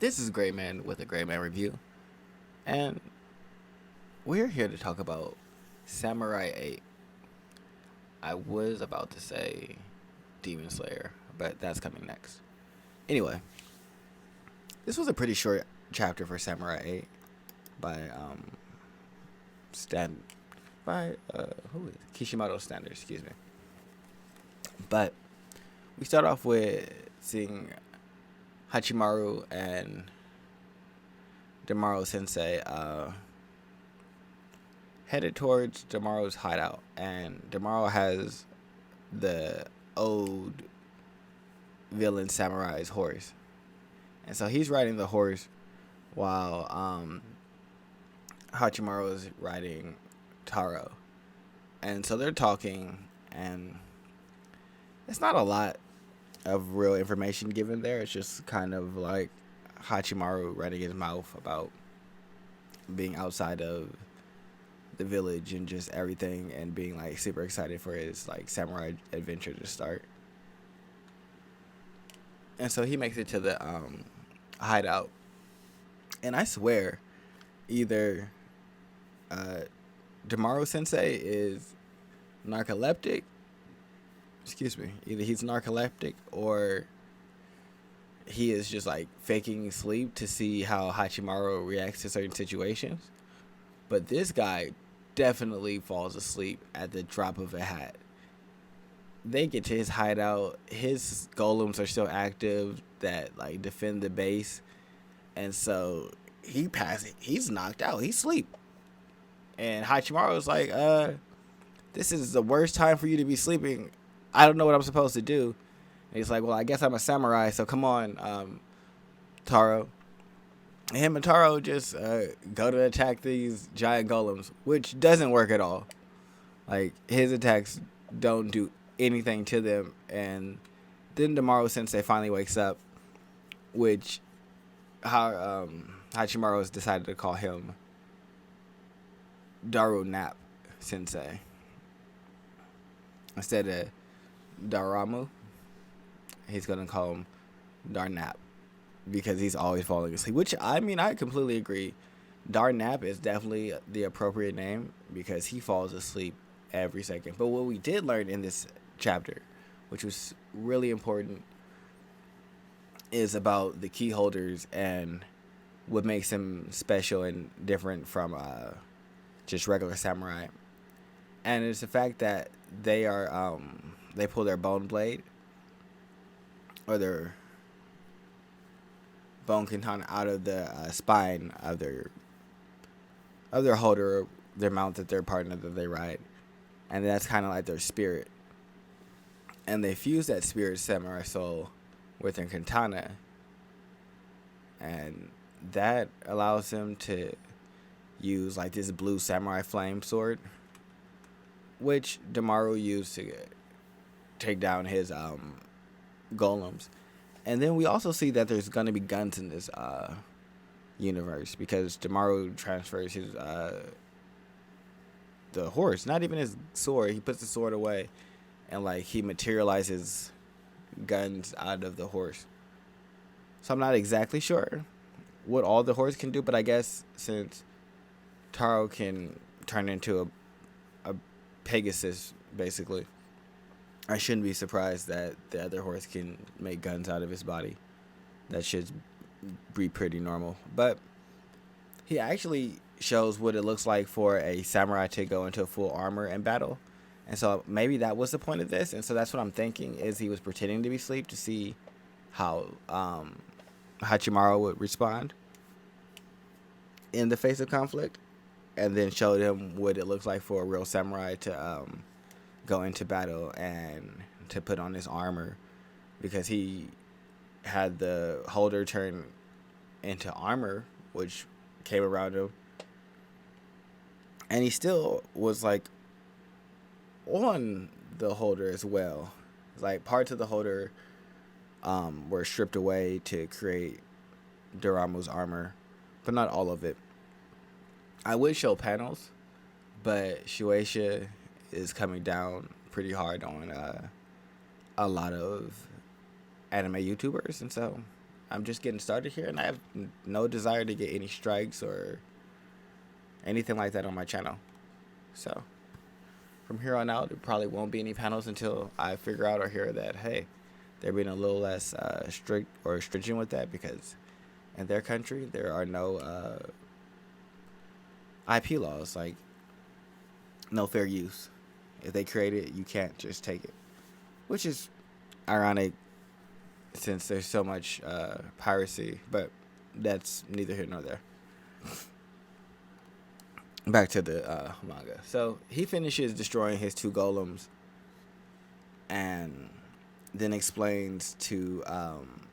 This is Gray Man with a Gray Man review, and we're here to talk about Samurai 8. I was about to say Demon Slayer, but that's coming next. Anyway, this was a pretty short chapter for Samurai 8 by Stan by who is it? Kishimoto Standard, excuse me. But we start off with seeing Hachimaru and Demaru Sensei headed towards Demaru's hideout, and Demaru has the old villain samurai's horse, and so he's riding the horse while Hachimaru is riding Taro, and so they're talking, and it's not a lot of real information given there. It's just kind of like Hachimaru running his mouth about being outside of the village and just everything, and being like super excited for his like samurai adventure to start. And so he makes it to the hideout, and I swear, either uh, Demaru Sensei is narcoleptic. Excuse me. Either he's narcoleptic or he is just like faking sleep to see how Hachimaru reacts to certain situations. But this guy definitely falls asleep at the drop of a hat. They get to his hideout. His golems are still active that like defend the base, and so he's knocked out. He's asleep. And Hachimaru's like, this is the worst time for you to be sleeping. I don't know what I'm supposed to do. And he's like, well, I guess I'm a samurai, so come on, Taro. And him and Taro just go to attack these giant golems, which doesn't work at all. Like, his attacks don't do anything to them. And then Demaru Sensei finally wakes up, which Hachimaru has decided to call him Daru Nap Sensei instead of Daramu. He's gonna call him Darnap because he's always falling asleep. Which, I mean, I completely agree. Darnap is definitely the appropriate name because he falls asleep every second. But what we did learn in this chapter, which was really important, is about the key holders and what makes them special and different from just regular samurai. And it's the fact that they pull their bone blade or their bone katana out of the spine of their holder, their mount, that their partner that they ride, and that's kind of like their spirit. And they fuse that spirit samurai soul with their katana, and that allows them to use like this blue samurai flame sword, which Demaru used to take down his golems. And then we also see that there's gonna be guns in this universe because Demaru transfers his the horse, not even his sword. He puts the sword away, and like he materializes guns out of the horse. So I'm not exactly sure what all the horse can do, but I guess since Taro can turn into a Pegasus, basically, I shouldn't be surprised that the other horse can make guns out of his body. That should be pretty normal. But he actually shows what it looks like for a samurai to go into full armor and battle. And so maybe that was the point of this. And so that's what I'm thinking, is he was pretending to be asleep to see how Hachimaru would respond in the face of conflict, and then showed him what it looks like for a real samurai to go into battle and to put on his armor, because he had the holder turn into armor, which came around him, and he still was like on the holder as well. Like parts of the holder were stripped away to create Doramu's armor, but not all of it. I would show panels, but Shueisha is coming down pretty hard on a lot of anime YouTubers, and so I'm just getting started here, and I have no desire to get any strikes or anything like that on my channel. So from here on out, there probably won't be any panels until I figure out or hear that, hey, they're being a little less strict or stringent with that, because in their country there are no IP laws, like no fair use. If they create it, you can't just take it, which is ironic since there's so much piracy, but that's neither here nor there. Back to the manga. So he finishes destroying his 2 golems and then explains to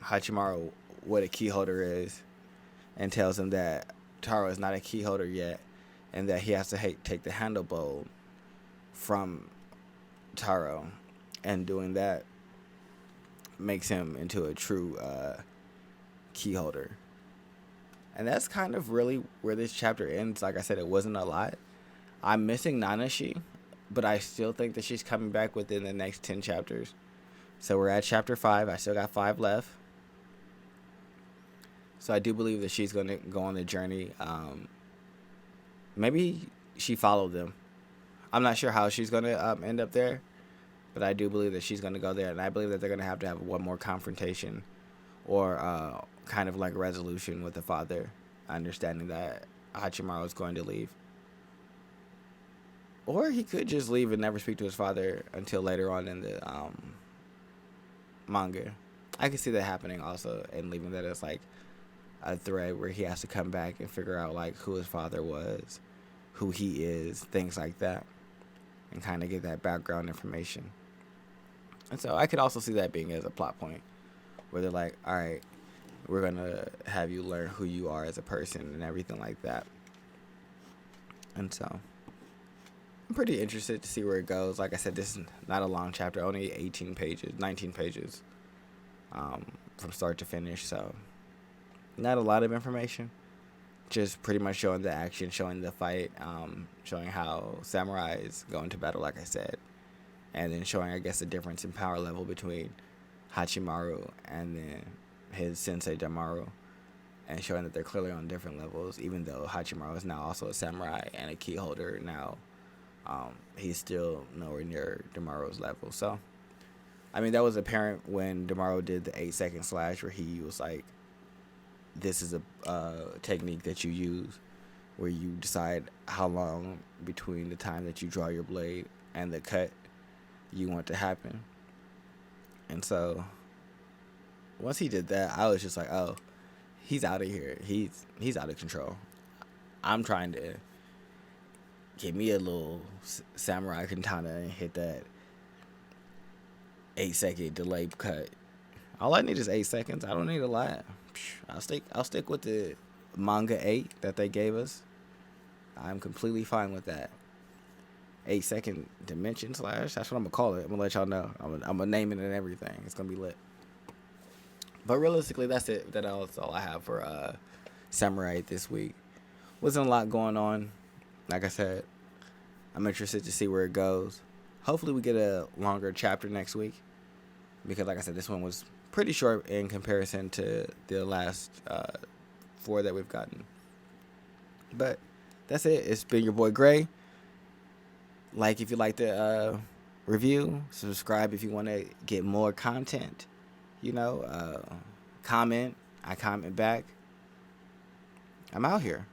Hachimaru what a key holder is, and tells him that Taro is not a key holder yet, and that he has to take the handle bowl from Taro, and doing that makes him into a true key holder. And that's kind of really where this chapter ends. Like I said, it wasn't a lot. I'm missing Nanashi, but I still think that she's coming back within the next 10 chapters. So we're at chapter 5. I still got 5 left. So I do believe that she's going to go on the journey. Maybe she followed them. I'm not sure how she's going to end up there, but I do believe that she's going to go there. And I believe that they're going to have one more confrontation, or kind of like resolution with the father, understanding that Hachimaru is going to leave. Or he could just leave and never speak to his father until later on in the manga. I can see that happening also, and leaving that as like a thread where he has to come back and figure out like who his father was, who he is, things like that, and kind of get that background information. And so I could also see that being as a plot point, where they're like, all right, we're going to have you learn who you are as a person and everything like that. And so I'm pretty interested to see where it goes. Like I said, this is not a long chapter, only 19 pages from start to finish. So not a lot of information, just pretty much showing the action, showing the fight, showing how samurais go into battle, like I said, and then showing, I guess, the difference in power level between Hachimaru and then his sensei Damaru, and showing that they're clearly on different levels. Even though Hachimaru is now also a samurai and a key holder now, he's still nowhere near Damaru's level. So I mean, that was apparent when Damaru did the 8-second slash, where he was like, this is a technique that you use where you decide how long between the time that you draw your blade and the cut you want to happen. And so once he did that, I was just like, oh, he's out of here. He's out of control. I'm trying to get me a little samurai katana and hit that 8-second delay cut. All I need is 8 seconds. I don't need a lot. I'll stick with the manga 8 that they gave us. I'm completely fine with that. 8-second dimension slash. That's what I'm gonna call it. I'm gonna let y'all know. I'm gonna name it and everything. It's gonna be lit. But realistically, that's it. That's all I have for Samurai this week. Wasn't a lot going on. Like I said, I'm interested to see where it goes. Hopefully we get a longer chapter next week, because like I said, this one was pretty short in comparison to the last 4 that we've gotten. But that's it. It's been your boy Gray. Like if you like the review, subscribe if you want to get more content. Comment. I comment back. I'm out here.